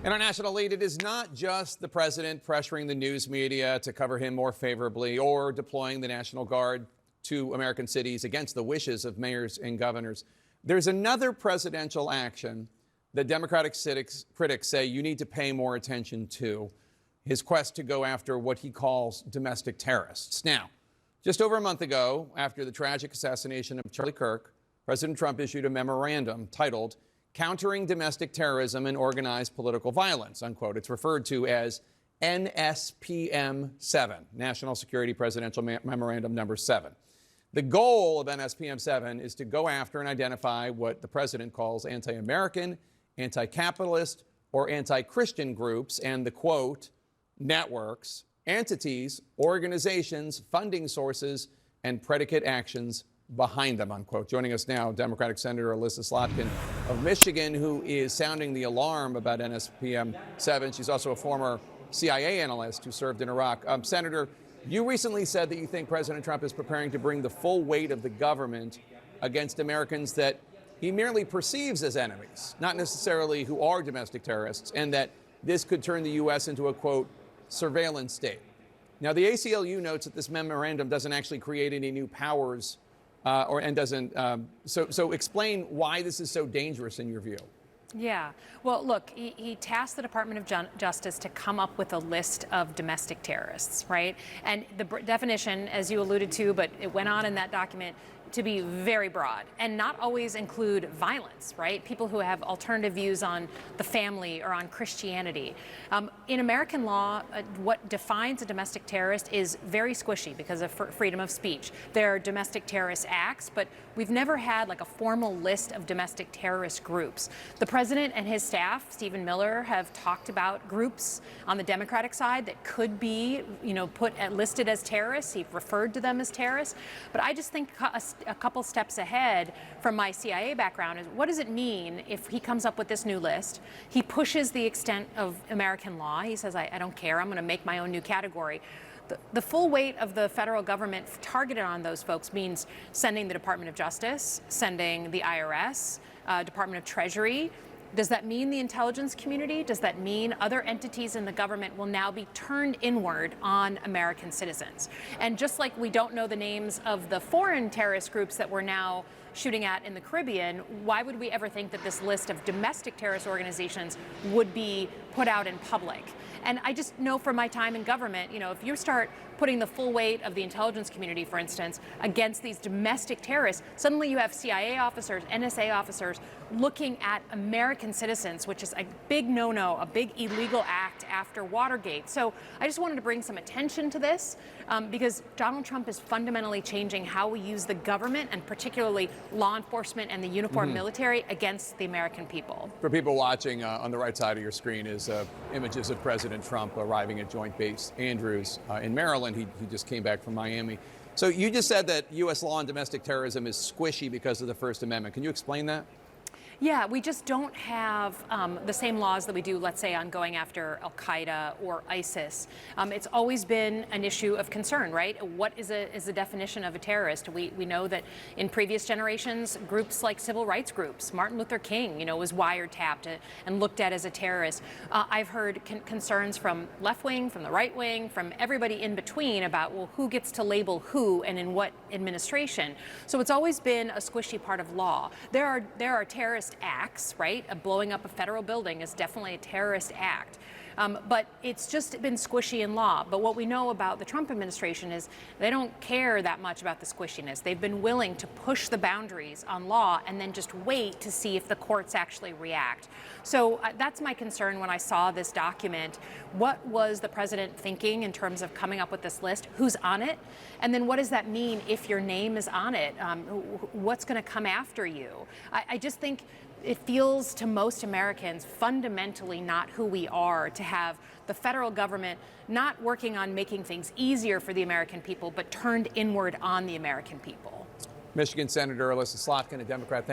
In our national lead, it is not just the president pressuring the news media to cover him more favorably or deploying the National Guard to American cities against the wishes of mayors and governors. There's another presidential action that Democratic critics say you need to pay more attention to: his quest to go after what he calls domestic terrorists. Now, just over a month ago, after the tragic assassination of Charlie Kirk, President Trump issued a memorandum titled "Countering Domestic Terrorism and Organized Political Violence," unquote. It's referred to as NSPM 7, National Security Presidential Memorandum number 7. The goal of NSPM 7 is to go after and identify what the president calls anti-American, anti-capitalist, or anti-Christian groups and the, quote, networks, entities, organizations, funding sources, and predicate actions behind them, unquote. Joining us now, Democratic Senator Alyssa Slotkin of Michigan, who is sounding the alarm about NSPM 7. She's also a former CIA analyst who served in Iraq. Senator, you recently said that you think President Trump is preparing to bring the full weight of the government against Americans that he merely perceives as enemies, not necessarily who are domestic terrorists, and that this could turn the U.S. into a, quote, surveillance state. Now, the ACLU notes that this memorandum doesn't actually create any new powers So explain why this is so dangerous in your view. Yeah. Well, look, he tasked the Department of Justice to come up with a list of domestic terrorists, right? And the definition, as you alluded to, but it went on in that document, to be very broad and not always include violence, right? People who have alternative views on the family or on Christianity. In American law, what defines a domestic terrorist is very squishy because of freedom of speech. There are domestic terrorist acts, but we've never had like a formal list of domestic terrorist groups. The president and his staff, Stephen Miller, have talked about groups on the Democratic side that could be, listed as terrorists. He referred to them as terrorists. But I just think a couple steps ahead from my CIA background is, what does it mean if he comes up with this new list? He pushes the extent of American law. He says, I don't care. I'm going to make my own new category. The full weight of the federal government targeted on those folks means sending the Department of Justice, sending the IRS, Department of Treasury. Does that mean the intelligence community? Does that mean other entities in the government will now be turned inward on American citizens? And just like we don't know the names of the foreign terrorist groups that we're now shooting at in the Caribbean, why would we ever think that this list of domestic terrorist organizations would be put out in public? And I just know from my time in government, if you start putting the full weight of the intelligence community, for instance, against these domestic terrorists, suddenly you have CIA officers, NSA officers looking at American citizens, which is a big no-no, a big illegal act after Watergate. So I just wanted to bring some attention to this because Donald Trump is fundamentally changing how we use the government and particularly law enforcement and the uniformed military against the American people. For people watching, on the right side of your screen is images of President Trump arriving at Joint Base Andrews in Maryland. He just came back from Miami. So you just said that U.S. law on domestic terrorism is squishy because of the First Amendment. Can you explain that? Yeah, we just don't have the same laws that we do, let's say, on going after Al-Qaeda or ISIS. It's always been an issue of concern, right? What is the definition of a terrorist? We know that in previous generations, groups like civil rights groups, Martin Luther King, was wiretapped and looked at as a terrorist. I've heard concerns from left wing, from the right wing, from everybody in between about, well, who gets to label who and in what administration. So it's always been a squishy part of law. There are terrorist acts, right? Blowing up a federal building is definitely a terrorist act. But it's just been squishy in law. But what we know about the Trump administration is they don't care that much about the squishiness. They've been willing to push the boundaries on law and then just wait to see if the courts actually react. So that's my concern when I saw this document. What was the president thinking in terms of coming up with this list? Who's on it? And then what does that mean if your name is on it? What's going to come after you? I just think it feels to most Americans fundamentally not who we are to have the federal government not working on making things easier for the American people, but turned inward on the American people. Michigan Senator Alyssa Slotkin, a Democrat.